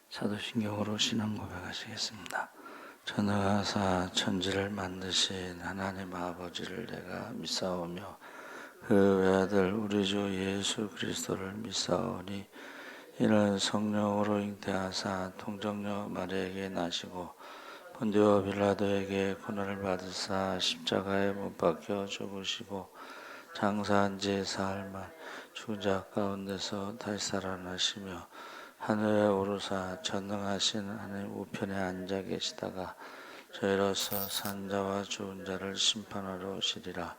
사도신경으로 신앙 고백하시겠습니다. 전능하사 천지를 만드신 하나님 아버지를 내가 믿사오며 그 외아들 우리 주 예수 그리스도를 믿사오니 이는 성령으로 잉태하사 통정녀 마리아에게 나시고 본디오 빌라도에게 고난을 받으사 십자가에 못 박혀 죽으시고 장사한 지 사흘 만 죽은 자 가운데서 다시 살아나시며 하늘에 오르사 전능하신 하나님 우편에 앉아 계시다가 저희로서 산자와 죽은 자를 심판하러 오시리라.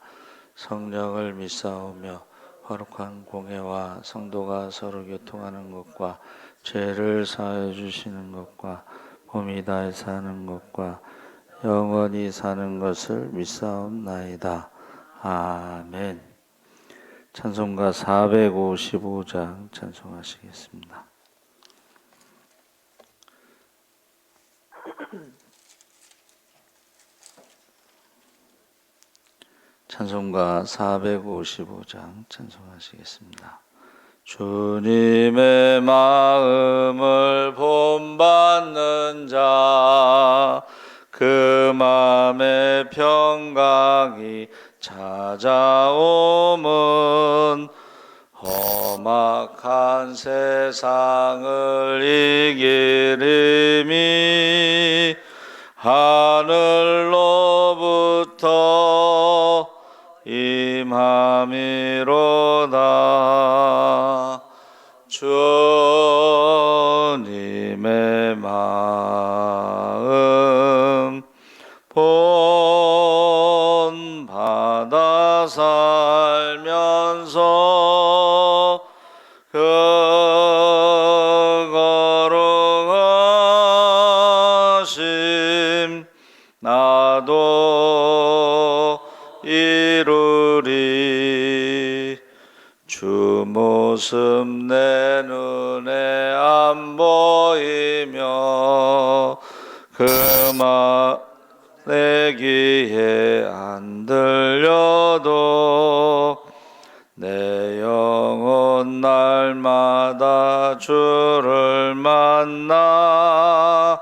성령을 믿사오며 거룩한 공회와 성도가 서로 교통하는 것과 죄를 사하여 주시는 것과 몸이 다해 사는 것과 영원히 사는 것을 믿사옵나이다. 아멘. 찬송가 455장 찬송하시겠습니다. 찬송가 455장 찬송하시겠습니다. 주님의 마음을 본받는 자, 그 마음의 평강이 찾아오면 험악한 세상을 이기림이 하늘로부터 임함이로다. 주님의 마음 본받아 살면서 그 거룩하심 나도 이루리. 주 모습 내 눈에 안 보이며 그 말 내 귀에 안 들려도 내 영혼 날마다 주를 만나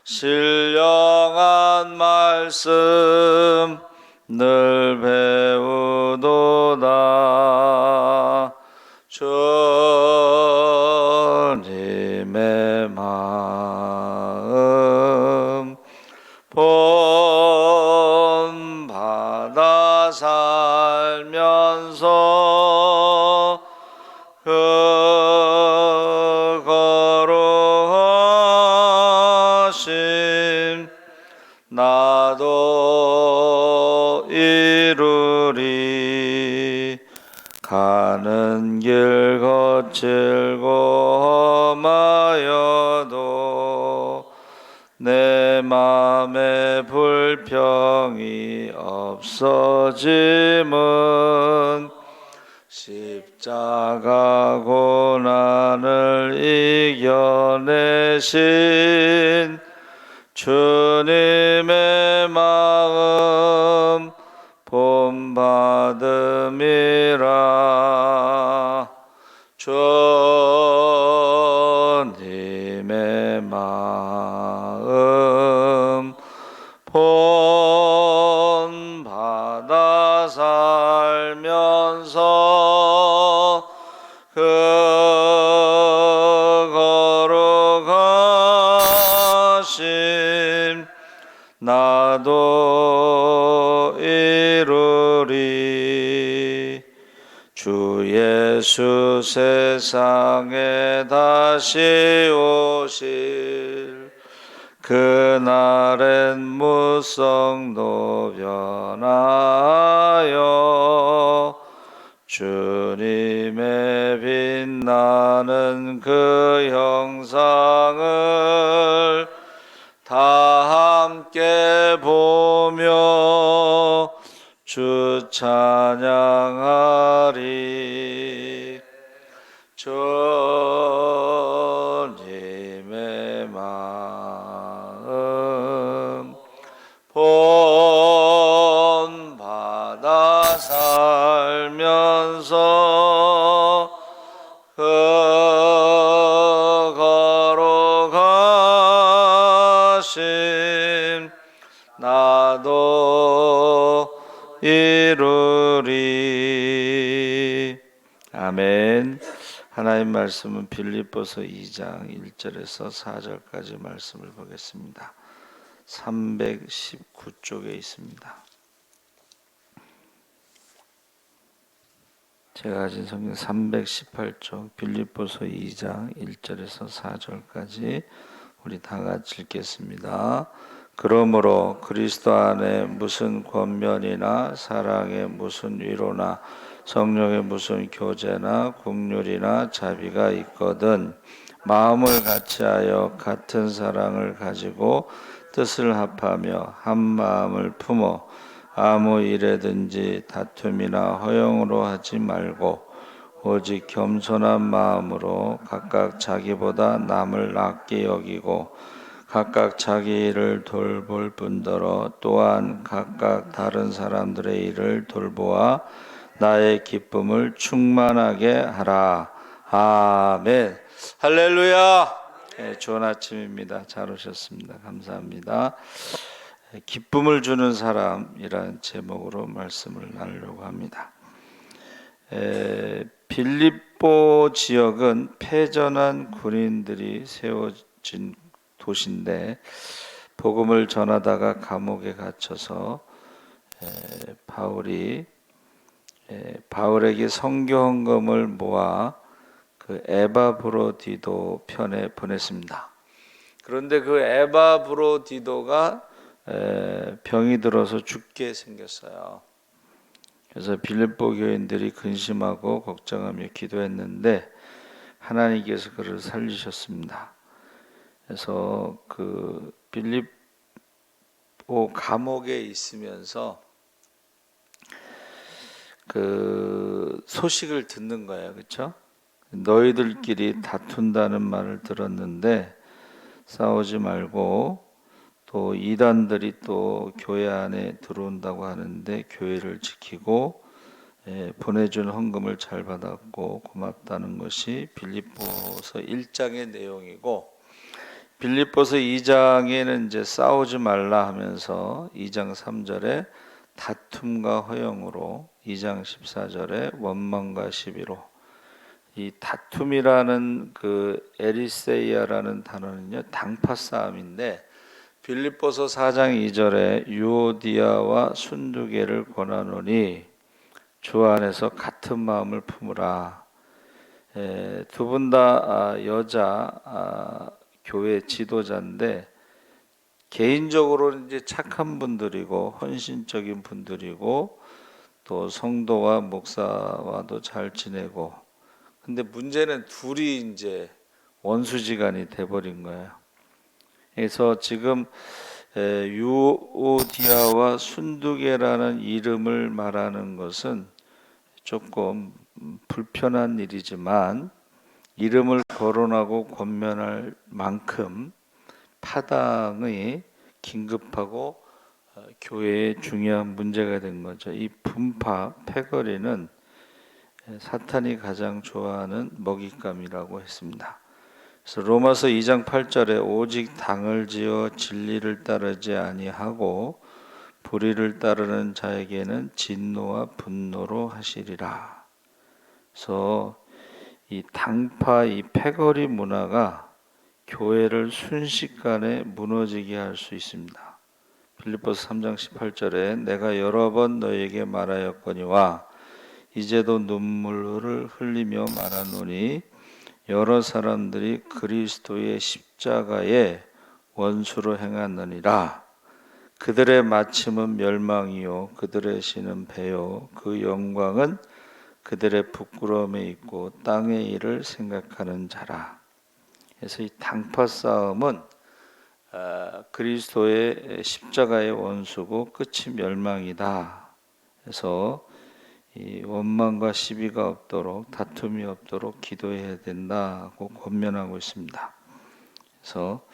신령한 말씀 늘 배우도다. 주님의 마음 본받아 살면서 그 거룩하심 나도 이루리. 가는 길 거칠고 험하여도 내 맘에 불평이 없어짐은 십자가 고난을 이겨내신 주님의 마음 본받음이라. 주님의 마음 본받아 살면서 그 거룩하심 나도 이루리. 주 예수 세상에 다시 오실 그날엔 무성도 변하여 주님의 빛나는 그 형상을 다 함께 보며 주 찬양하리. 주님의 마음 본받아 살면서 그 이루리. 아멘. 하나님 말씀은 빌립보서 2장 1절에서 4절까지 말씀을 보겠습니다. 319쪽에 있습니다. 제가 가진 성경 318쪽 빌립보서 2장 1절에서 4절까지 우리 다 같이 읽겠습니다. 그러므로 그리스도 안에 무슨 권면이나 사랑의 무슨 위로나 성령의 무슨 교제나 긍휼이나 자비가 있거든 마음을 같이하여 같은 사랑을 가지고 뜻을 합하며 한 마음을 품어 아무 일에든지 다툼이나 허영으로 하지 말고 오직 겸손한 마음으로 각각 자기보다 남을 낫게 여기고 각각 자기 일을 돌볼 뿐더러 또한 각각 다른 사람들의 일을 돌보아 나의 기쁨을 충만하게 하라. 아멘. 할렐루야. 네, 좋은 아침입니다. 잘 오셨습니다. 감사합니다. 기쁨을 주는 사람이라는 제목으로 말씀을 나누려고 합니다. 빌립보 지역은 패전한 군인들이 세워진 도시인데 복음을 전하다가 감옥에 갇혀서 바울에게 선교 헌금을 모아 그 에바브로디도 편에 보냈습니다. 그런데 그 에바브로디도가 병이 들어서 죽게 생겼어요. 그래서 빌립보 교인들이 근심하고 걱정하며 기도했는데 하나님께서 그를 살리셨습니다. 그래서 그 빌립보 감옥에 있으면서 그 소식을 듣는 거예요. 그렇죠? 너희들끼리 다툰다는 말을 들었는데 싸우지 말고 또 이단들이 또 교회 안에 들어온다고 하는데 교회를 지키고 보내준 헌금을 잘 받았고 고맙다는 것이 빌립보서 1장의 내용이고 빌립보서 2장에는 이제 싸우지 말라 하면서 2장 3절에 다툼과 허영으로 2장 14절에 원망과 시비로 이 다툼이라는 그 에리세이아라는 단어는요 당파 싸움인데 빌립보서 4장 2절에 유오디아와 순두개를 권하노니 주 안에서 같은 마음을 품으라. 두 분 다 여자 교회 지도자인데 개인적으로는 이제 착한 분들이고 헌신적인 분들이고 또 성도와 목사와도 잘 지내고 근데 문제는 둘이 이제 원수지간이 돼버린 거예요. 그래서 지금 유오디아와 순두개라는 이름을 말하는 것은 조금 불편한 일이지만 이름을 거론하고 권면할 만큼 파당이 긴급하고 교회에 중요한 문제가 된 거죠. 이 분파 패거리는 사탄이 가장 좋아하는 먹잇감이라고 했습니다. 그래서 로마서 2장 8절에 오직 당을 지어 진리를 따르지 아니하고 불의를 따르는 자에게는 진노와 분노로 하시리라. 그래서 이 당파 이 패거리 문화가 교회를 순식간에 무너지게 할 수 있습니다. 빌립보서 3장 18절에 내가 여러 번 너에게 말하였거니와 이제도 눈물을 흘리며 말하노니 여러 사람들이 그리스도의 십자가에 원수로 행하느니라. 그들의 마침은 멸망이요 그들의 신은 배요 그 영광은 그들의 부끄러움에 있고 땅의 일을 생각하는 자라. 그래서 이 당파 싸움은 그리스도의 십자가의 원수고 끝이 멸망이다. 그래서 이 원망과 시비가 없도록 다툼이 없도록 기도해야 된다고 권면하고 있습니다. 그래서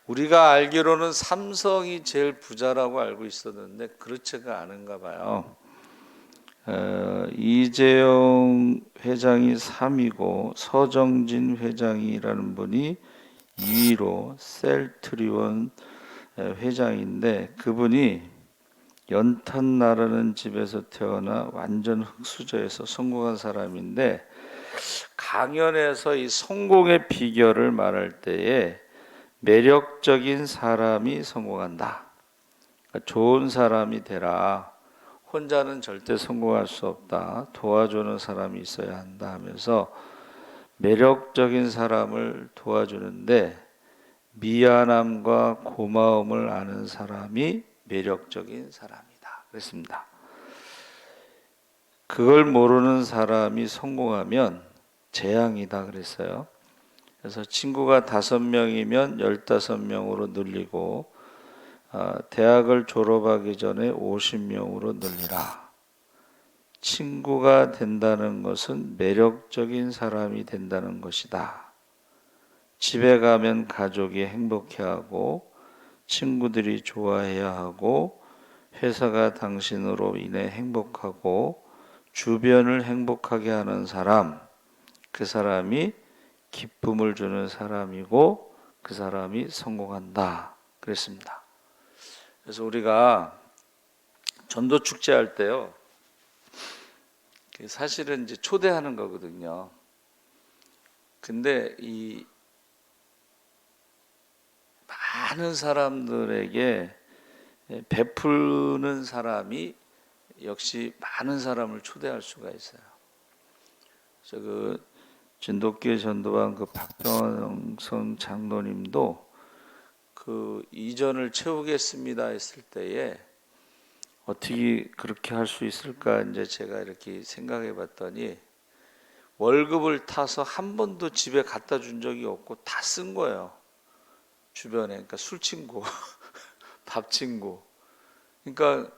우리가 알기로는 삼성이 제일 부자라고 알고 있었는데 그렇지가 않은가 봐요. 이재용 회장이 3위고 서정진 회장이라는 분이 2위로 셀트리온 회장인데 그분이 연탄 나르는 집에서 태어나 완전 흙수저에서 성공한 사람인데 강연에서 이 성공의 비결을 말할 때에 매력적인 사람이 성공한다. 그러니까 좋은 사람이 되라. 혼자는 절대 성공할 수 없다. 도와주는 사람이 있어야 한다 하면서 매력적인 사람을 도와주는데 미안함과 고마움을 아는 사람이 매력적인 사람이다. 그랬습니다. 그걸 모르는 사람이 성공하면 재앙이다 그랬어요. 그래서 친구가 5명이면 15명으로 늘리고 대학을 졸업하기 전에 50명으로 늘리라. 친구가 된다는 것은 매력적인 사람이 된다는 것이다. 집에 가면 가족이 행복해하고 친구들이 좋아해야 하고 회사가 당신으로 인해 행복하고 주변을 행복하게 하는 사람, 그 사람이 기쁨을 주는 사람이고 그 사람이 성공한다 그랬습니다. 그래서 우리가 전도 축제 할 때요, 사실은 이제 초대하는 거거든요. 근데 이 많은 사람들에게 베푸는 사람이 역시 많은 사람을 초대할 수가 있어요. 그래서 그 진돗교회 전도반 그 박병성 장로님도 그 이전을 채우겠습니다 했을 때에 어떻게 그렇게 할 수 있을까 이제 제가 이렇게 생각해 봤더니 월급을 타서 한 번도 집에 갖다 준 적이 없고 다 쓴 거예요. 주변에. 그러니까 술 친구, 밥 친구. 그러니까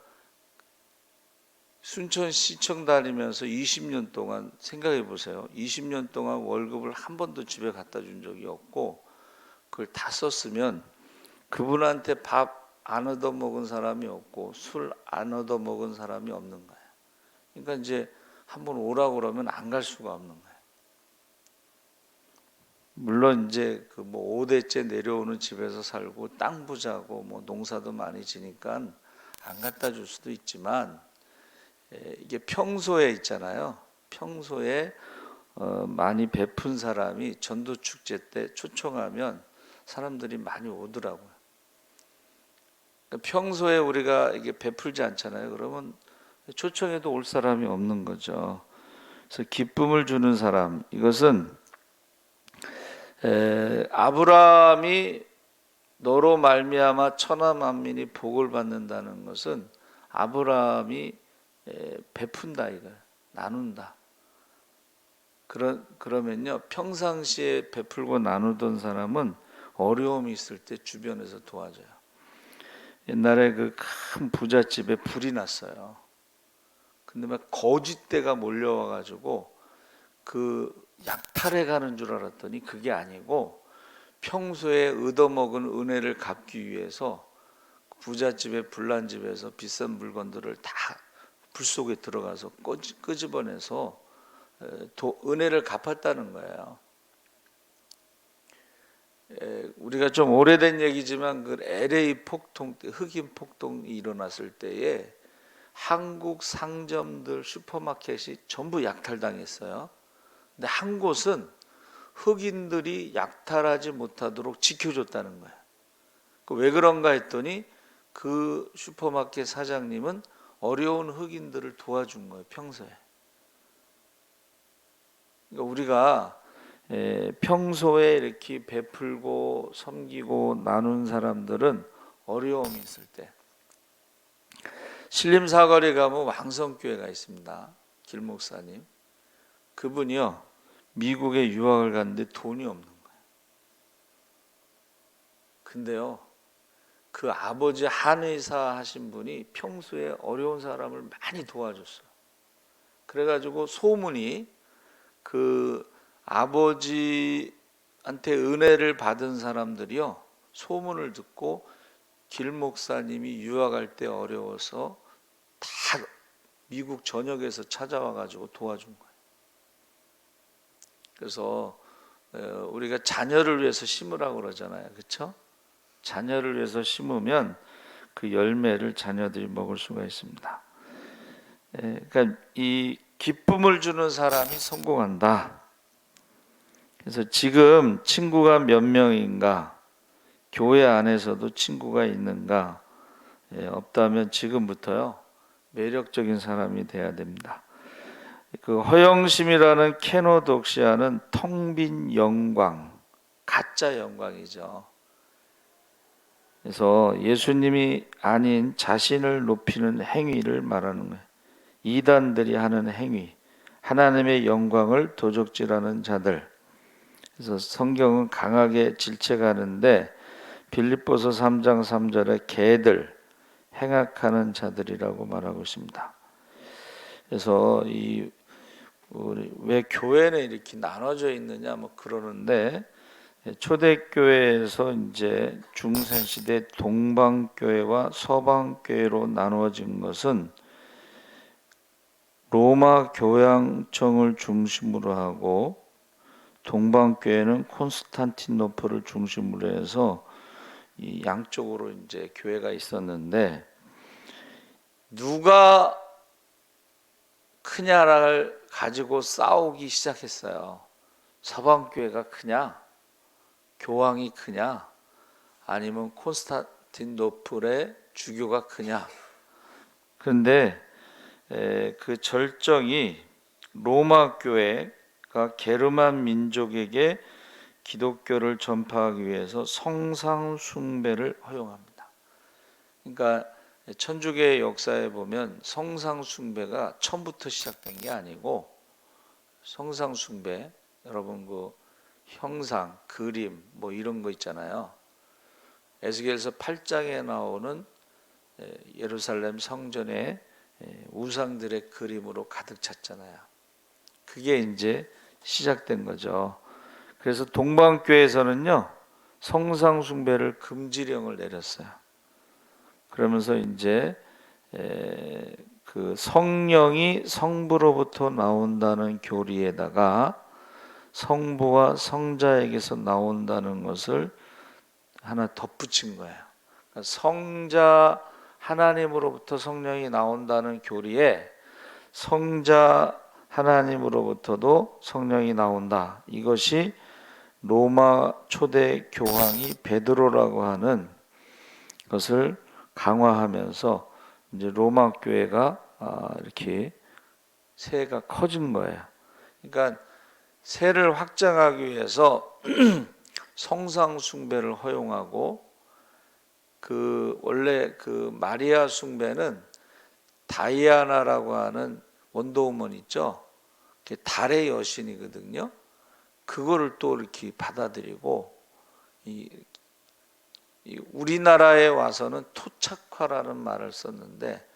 순천시청 다니면서 20년 동안 생각해 보세요. 20년 동안 월급을 한 번도 집에 갖다 준 적이 없고 그걸 다 썼으면 그분한테 밥 안 얻어 먹은 사람이 없고 술 안 얻어 먹은 사람이 없는 거예요. 그러니까 이제 한번 오라고 그러면 안 갈 수가 없는 거예요. 물론 이제 그 뭐 5대째 내려오는 집에서 살고 땅 부자고 뭐 농사도 많이 지니까 안 갖다 줄 수도 있지만 이게 평소에 있잖아요. 평소에 많이 베푼 사람이 전도 축제 때 초청하면 사람들이 많이 오더라고요. 그러니까 평소에 우리가 이게 베풀지 않잖아요. 그러면 초청해도 올 사람이 없는 거죠. 그래서 기쁨을 주는 사람, 이것은 아브라함이 너로 말미암아 천하 만민이 복을 받는다는 것은 아브라함이 베푼다 이거예요. 나눈다. 그러면요, 평상시에 베풀고 나누던 사람은 어려움이 있을 때 주변에서 도와줘요. 옛날에 그 큰 부잣집에 불이 났어요. 근데 막 거짓대가 몰려와가지고 그 약탈해 가는 줄 알았더니 그게 아니고 평소에 얻어먹은 은혜를 갚기 위해서 부잣집에 불난 집에서 비싼 물건들을 다 불 속에 들어가서 끄집어내서 은혜를 갚았다는 거예요. 우리가 좀 오래된 얘기지만 그 LA 폭동 때 흑인 폭동이 일어났을 때에 한국 상점들 슈퍼마켓이 전부 약탈당했어요. 근데 한 곳은 흑인들이 약탈하지 못하도록 지켜줬다는 거예요. 왜 그런가 했더니 그 슈퍼마켓 사장님은 어려운 흑인들을 도와준 거예요. 평소에. 그러니까 우리가 평소에 이렇게 베풀고 섬기고 나눈 사람들은 어려움이 있을 때, 신림사거리 가면 왕성교회가 있습니다. 길 목사님. 그분이요, 미국에 유학을 갔는데 돈이 없는 거예요. 근데요, 그 아버지 한의사 하신 분이 평소에 어려운 사람을 많이 도와줬어요. 그래가지고 소문이 그 아버지한테 은혜를 받은 사람들이요, 소문을 듣고 길 목사님이 유학할 때 어려워서 다 미국 전역에서 찾아와가지고 도와준 거예요. 그래서 우리가 자녀를 위해서 심으라고 그러잖아요. 그렇죠? 자녀를 위해서 심으면 그 열매를 자녀들이 먹을 수가 있습니다. 그러니까 이 기쁨을 주는 사람이 성공한다. 그래서 지금 친구가 몇 명인가? 교회 안에서도 친구가 있는가? 없다면 지금부터요, 매력적인 사람이 돼야 됩니다. 그 허영심이라는 캐노독시아는 텅 빈 영광, 가짜 영광이죠. 그래서 예수님이 아닌 자신을 높이는 행위를 말하는 거예요. 이단들이 하는 행위, 하나님의 영광을 도적질하는 자들. 그래서 성경은 강하게 질책하는데 빌립보서 3장 3절에 개들, 행악하는 자들이라고 말하고 있습니다. 그래서 우리 왜 교회는 이렇게 나눠져 있느냐 뭐 그러는데, 초대교회에서 이제 중세시대 동방교회와 서방교회로 나누어진 것은 로마 교황청을 중심으로 하고 동방교회는 콘스탄티노플을 중심으로 해서 이 양쪽으로 이제 교회가 있었는데, 누가 크냐를 가지고 싸우기 시작했어요. 서방교회가 크냐, 교황이 크냐, 아니면 콘스탄티노플의 주교가 크냐. 그런데 그 절정이 로마 교회가 게르만 민족에게 기독교를 전파하기 위해서 성상 숭배를 허용합니다. 그러니까 천주교의 역사에 보면 성상 숭배가 처음부터 시작된 게 아니고, 성상 숭배, 여러분 그 형상, 그림 뭐 이런 거 있잖아요. 에스겔서 8장에 나오는 예루살렘 성전에 우상들의 그림으로 가득 찼잖아요. 그게 이제 시작된 거죠. 그래서 동방교회에서는요, 성상 숭배를 금지령을 내렸어요. 그러면서 이제 그 성령이 성부로부터 나온다는 교리에다가 성부와 성자에게서 나온다는 것을 하나 덧붙인 거예요. 그러니까 성자 하나님으로부터 성령이 나온다는 교리에 성자 하나님으로부터도 성령이 나온다. 이것이 로마 초대 교황이 베드로라고 하는 것을 강화하면서 이제 로마 교회가 이렇게 세가 커진 거예요. 그러니까 세를 확장하기 위해서 성상 숭배를 허용하고, 그 원래 그 마리아 숭배는 다이아나라고 하는 원더우먼 있죠. 달의 여신이거든요. 그거를 또 이렇게 받아들이고, 우리나라에 와서는 토착화라는 말을 썼는데,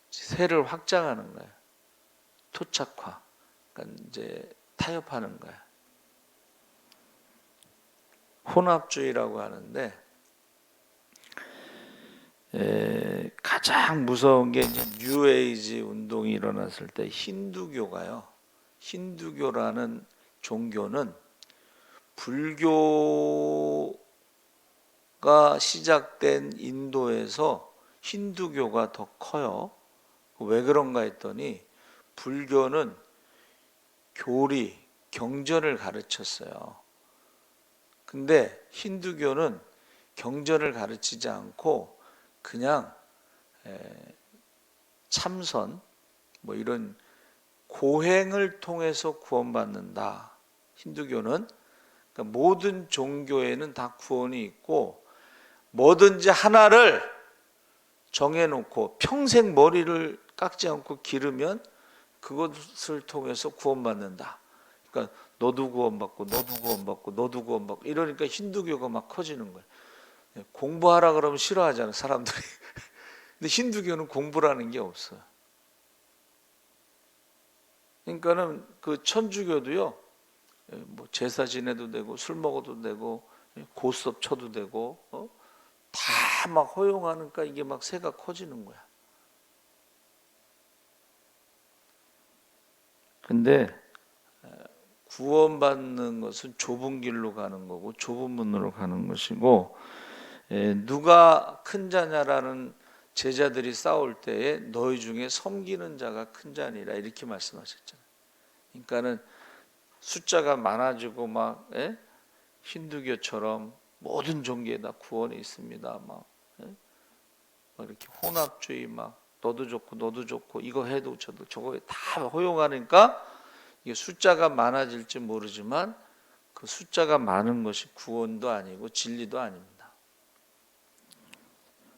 세를 확장하는 거예요. 토착화. 그러니까 이제 타협하는 거예요. 혼합주의라고 하는데, 가장 무서운 게 이제 뉴에이지 운동이 일어났을 때 힌두교가요. 힌두교라는 종교는 불교가 시작된 인도에서 힌두교가 더 커요. 왜 그런가 했더니 불교는 교리, 경전을 가르쳤어요. 근데 힌두교는 경전을 가르치지 않고 그냥 참선, 뭐 이런 고행을 통해서 구원받는다. 힌두교는 그러니까 모든 종교에는 다 구원이 있고, 뭐든지 하나를 정해놓고 평생 머리를 깎지 않고 기르면 그것을 통해서 구원받는다. 그러니까 너도 구원받고 너도 구원받고 너도 구원받고 이러니까 힌두교가 막 커지는 거예요. 공부하라 그러면 싫어하잖아요, 사람들이. 근데 힌두교는 공부라는 게 없어요. 그러니까는 그 천주교도요, 뭐 제사 지내도 되고 술 먹어도 되고 고스톱 쳐도 되고 다 막 허용하니까 이게 막 새가 커지는 거야. 근데 구원받는 것은 좁은 길로 가는 거고 좁은 문으로 가는 것이고, 누가 큰 자냐라는 제자들이 싸울 때에 너희 중에 섬기는 자가 큰 자니라 이렇게 말씀하셨잖아요. 그러니까는 숫자가 많아지고 막 힌두교처럼 모든 종교에 다 구원이 있습니다. 막 이렇게 혼합주의 막 너도 좋고 너도 좋고 이거 해도 저거 다 허용하니까 이게 숫자가 많아질지 모르지만 그 숫자가 많은 것이 구원도 아니고 진리도 아닙니다.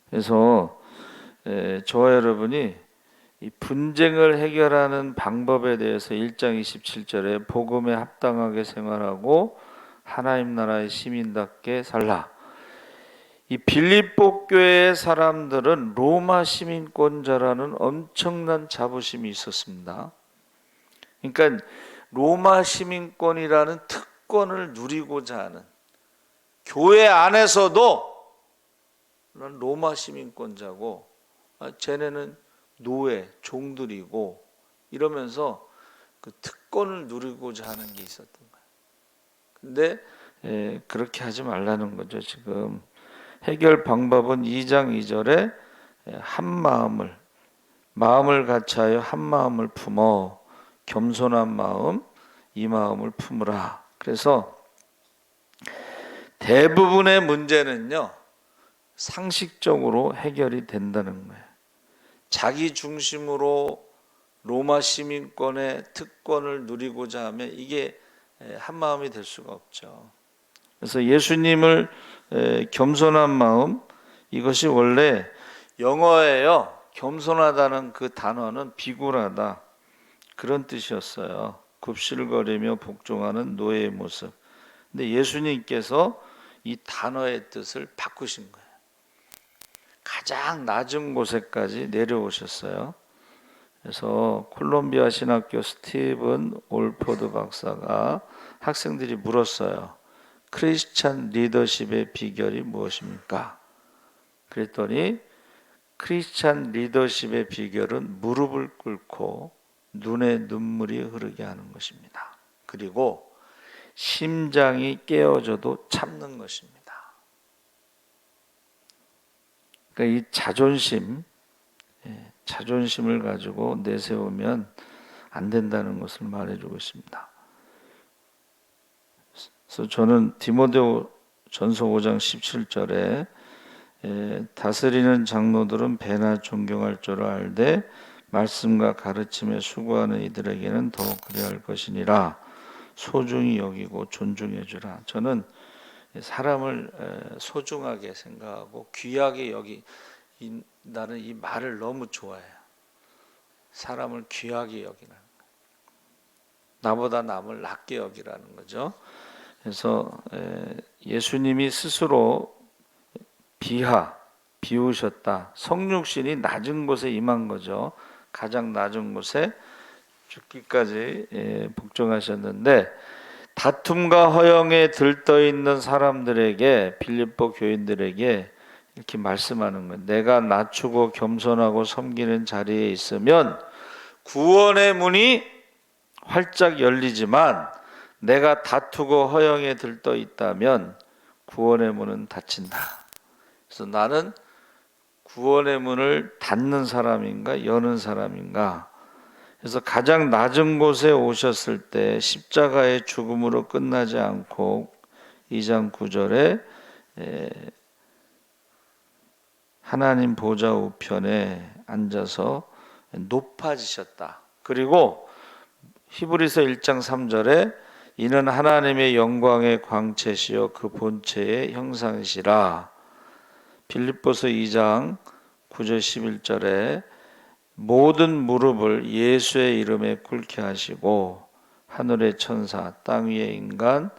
그래서 저와 여러분이 이 분쟁을 해결하는 방법에 대해서 1장 27절에 복음에 합당하게 생활하고 하나님 나라의 시민답게 살라. 이 빌립보 교회의 사람들은 로마 시민권자라는 엄청난 자부심이 있었습니다. 그러니까 로마 시민권이라는 특권을 누리고자 하는, 교회 안에서도 난 로마 시민권자고 쟤네는 노예, 종들이고 이러면서 그 특권을 누리고자 하는 게 있었던 거예요. 근데 그렇게 하지 말라는 거죠. 지금 해결 방법은 2장 2절에 한 마음을 같이하여 한 마음을 품어 겸손한 마음 이 마음을 품으라. 그래서 대부분의 문제는요 상식적으로 해결이 된다는 거예요. 자기 중심으로 로마 시민권의 특권을 누리고자 하면 이게 한 마음이 될 수가 없죠. 그래서 예수님을 겸손한 마음, 이것이 원래 영어예요. 겸손하다는 그 단어는 비굴하다 그런 뜻이었어요. 굽실거리며 복종하는 노예의 모습. 근데 예수님께서 이 단어의 뜻을 바꾸신 거예요. 가장 낮은 곳에까지 내려오셨어요. 그래서 콜롬비아 신학교 스티븐 올포드 박사가 학생들이 물었어요. 크리스찬 리더십의 비결이 무엇입니까? 그랬더니 크리스찬 리더십의 비결은 무릎을 꿇고 눈에 눈물이 흐르게 하는 것입니다. 그리고 심장이 깨어져도 참는 것입니다. 그러니까 이 자존심을 가지고 내세우면 안 된다는 것을 말해주고 있습니다. 그래서 저는 디모데전서 5장 17절에 다스리는 장로들은 배나 존경할 줄 알되 말씀과 가르침에 수고하는 이들에게는 더욱 그래야 할 것이니라. 소중히 여기고 존중해 주라. 저는 사람을 소중하게 생각하고 귀하게 나는 이 말을 너무 좋아해요. 사람을 귀하게 여기는, 나보다 남을 낮게 여기라는 거죠. 그래서 예수님이 스스로 비우셨다. 성육신이 낮은 곳에 임한 거죠. 가장 낮은 곳에 죽기까지 복종하셨는데, 다툼과 허영에 들떠 있는 사람들에게, 빌립보 교인들에게 이렇게 말씀하는 거예요. 내가 낮추고 겸손하고 섬기는 자리에 있으면 구원의 문이 활짝 열리지만 내가 다투고 허영에 들떠 있다면 구원의 문은 닫힌다. 그래서 나는 구원의 문을 닫는 사람인가 여는 사람인가. 그래서 가장 낮은 곳에 오셨을 때 십자가의 죽음으로 끝나지 않고 2장 9절에 하나님 보좌 우편에 앉아서 높아지셨다. 그리고 히브리서 1장 3절에 이는 하나님의 영광의 광채시여 그 본체의 형상이시라. 빌립보서 2장 9절 11절에 모든 무릎을 예수의 이름에 꿇게 하시고 하늘의 천사 땅 위의 인간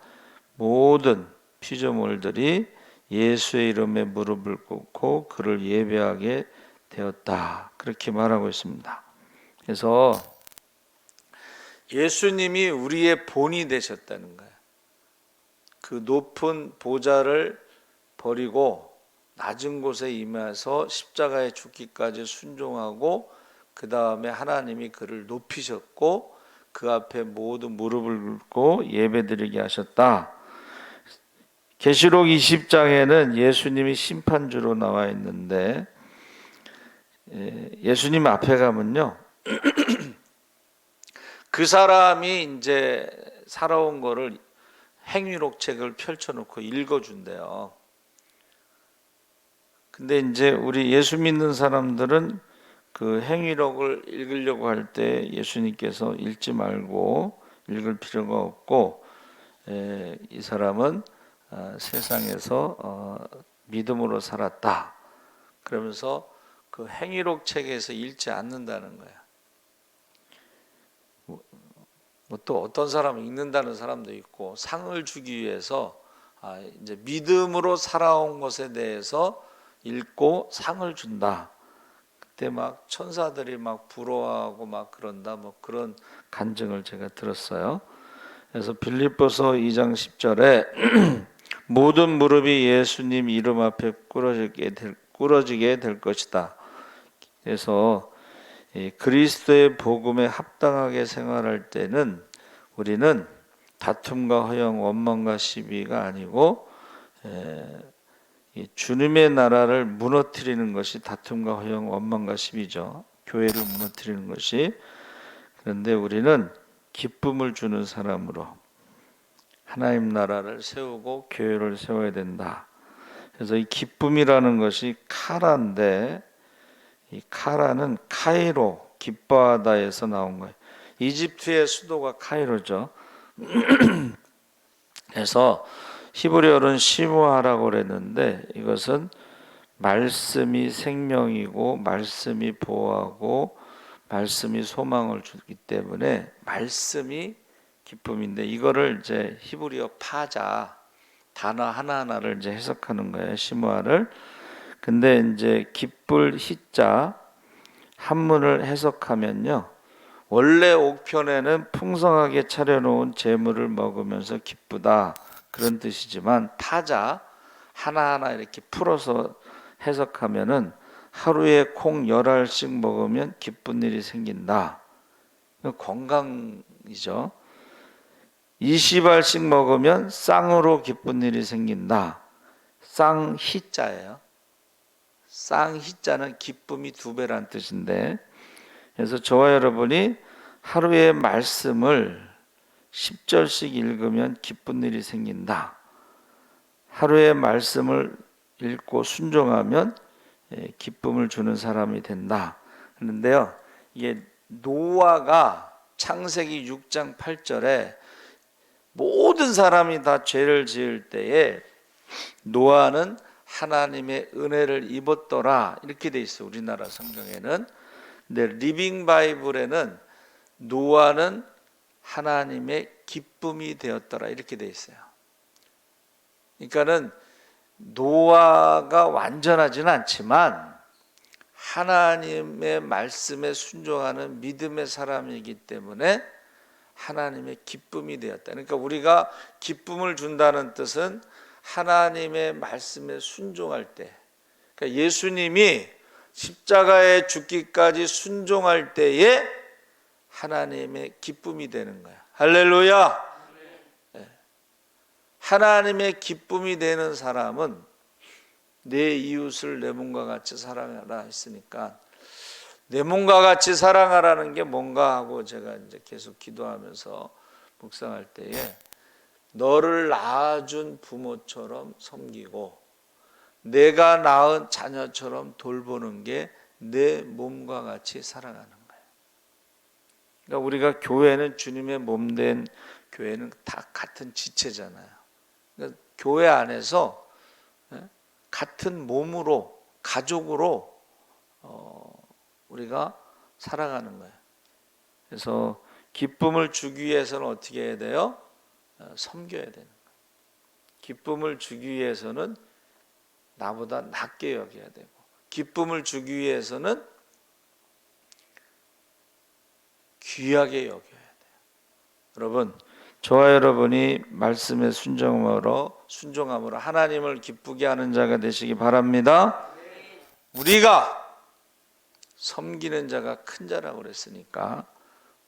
모든 피조물들이 예수의 이름에 무릎을 꿇고 그를 예배하게 되었다. 그렇게 말하고 있습니다. 그래서 예수님이 우리의 본이 되셨다는 거예요. 그 높은 보좌를 버리고 낮은 곳에 임해서 십자가에 죽기까지 순종하고 그 다음에 하나님이 그를 높이셨고 그 앞에 모두 무릎을 꿇고 예배드리게 하셨다. 계시록 20장에는 예수님이 심판주로 나와 있는데 예수님 앞에 가면요, 그 사람이 이제 살아온 거를 행위록 책을 펼쳐놓고 읽어준대요. 근데 이제 우리 예수 믿는 사람들은 그 행위록을 읽으려고 할 때 예수님께서 읽지 말고 읽을 필요가 없고, 이 사람은 세상에서 믿음으로 살았다 그러면서 그 행위록 책에서 읽지 않는다는 거야. 또 어떤 사람은 읽는다는 사람도 있고, 상을 주기 위해서 이제 믿음으로 살아온 것에 대해서 읽고 상을 준다. 그때 막 천사들이 막 부러워하고 막 그런다, 뭐 그런 간증을 제가 들었어요. 그래서 빌립보서 2장 10절에 모든 무릎이 예수님 이름 앞에 꿇어지게 될 것이다. 그래서 그리스도의 복음에 합당하게 생활할 때는 우리는 다툼과 허영, 원망과 시비가 아니고 주님의 나라를 무너뜨리는 것이 다툼과 허영, 원망과 시비죠. 교회를 무너뜨리는 것이. 그런데 우리는 기쁨을 주는 사람으로 하나님 나라를 세우고 교회를 세워야 된다. 그래서 이 기쁨이라는 것이 카라인데, 이 카라는 카이로, 기뻐하다에서 나온 거예요. 이집트의 수도가 카이로죠. 그래서 히브리어는 시무아라고 그랬는데, 이것은 말씀이 생명이고 말씀이 보호하고 말씀이 소망을 주기 때문에 말씀이 기쁨인데, 이거를 이제 히브리어 파자 단어 하나하나를 이제 해석하는 거예요, 시무아를. 근데 이제 기쁠 히자 한문을 해석하면요, 원래 옥편에는 풍성하게 차려놓은 재물을 먹으면서 기쁘다 그런 뜻이지만, 타자 하나하나 이렇게 풀어서 해석하면은 하루에 콩 10알씩 먹으면 기쁜 일이 생긴다. 건강이죠. 20알씩 먹으면 쌍으로 기쁜 일이 생긴다. 쌍 히자예요. 쌍 히자는 기쁨이 2배란 뜻인데, 그래서 저와 여러분이 하루에 말씀을 10절씩 읽으면 기쁜 일이 생긴다. 하루에 말씀을 읽고 순종하면 기쁨을 주는 사람이 된다. 그런데요, 이게 노아가 창세기 6장 8절에 모든 사람이 다 죄를 지을 때에 노아는 하나님의 은혜를 입었더라 이렇게 돼 있어요, 우리나라 성경에는. 근데 리빙 바이블에는 노아는 하나님의 기쁨이 되었더라 이렇게 돼 있어요. 그러니까는 노아가 완전하지는 않지만 하나님의 말씀에 순종하는 믿음의 사람이기 때문에 하나님의 기쁨이 되었다. 그러니까 우리가 기쁨을 준다는 뜻은 하나님의 말씀에 순종할 때, 그러니까 예수님이 십자가에 죽기까지 순종할 때에 하나님의 기쁨이 되는 거야. 할렐루야. 하나님의 기쁨이 되는 사람은 내 이웃을 내 몸과 같이 사랑하라 했으니까, 내 몸과 같이 사랑하라는 게 뭔가 하고 제가 이제 계속 기도하면서 묵상할 때에, 너를 낳아준 부모처럼 섬기고 내가 낳은 자녀처럼 돌보는 게 내 몸과 같이 사랑하는 거예요. 그러니까 우리가 교회는 주님의 몸된 교회는 다 같은 지체잖아요. 그러니까 교회 안에서 같은 몸으로, 가족으로 우리가 살아가는 거예요. 그래서 기쁨을 주기 위해서는 어떻게 해야 돼요? 섬겨야 되는 거예요. 기쁨을 주기 위해서는 나보다 낮게 여겨야 되고, 기쁨을 주기 위해서는 귀하게 여겨야 돼요. 여러분, 저와 여러분이 말씀에 순종함으로 하나님을 기쁘게 하는 자가 되시기 바랍니다. 우리가 섬기는 자가 큰 자라고 그랬으니까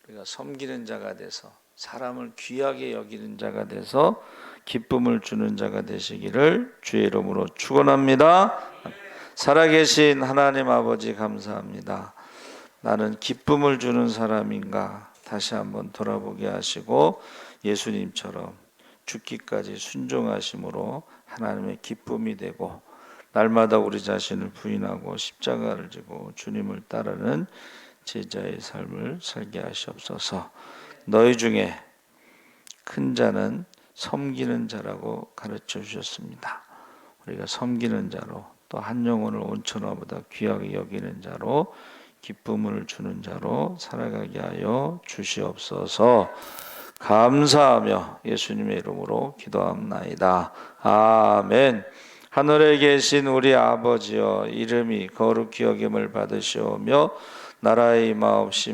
우리가 섬기는 자가 돼서 사람을 귀하게 여기는 자가 돼서 기쁨을 주는 자가 되시기를 주의 이름으로 축원합니다. 살아계신 하나님 아버지 감사합니다. 나는 기쁨을 주는 사람인가 다시 한번 돌아보게 하시고 예수님처럼 죽기까지 순종하심으로 하나님의 기쁨이 되고 날마다 우리 자신을 부인하고 십자가를 지고 주님을 따르는 제자의 삶을 살게 하시옵소서. 너희 중에 큰 자는 섬기는 자라고 가르쳐 주셨습니다. 우리가 섬기는 자로 또 한 영혼을 온천하보다 귀하게 여기는 자로 기쁨을 주는 자로 살아가게 하여 주시옵소서. 감사하며 예수님의 이름으로 기도합나이다. 아멘. 하늘에 계신 우리 아버지여, 이름이 거룩히 여김을 받으시오며 나라의 임하옵시며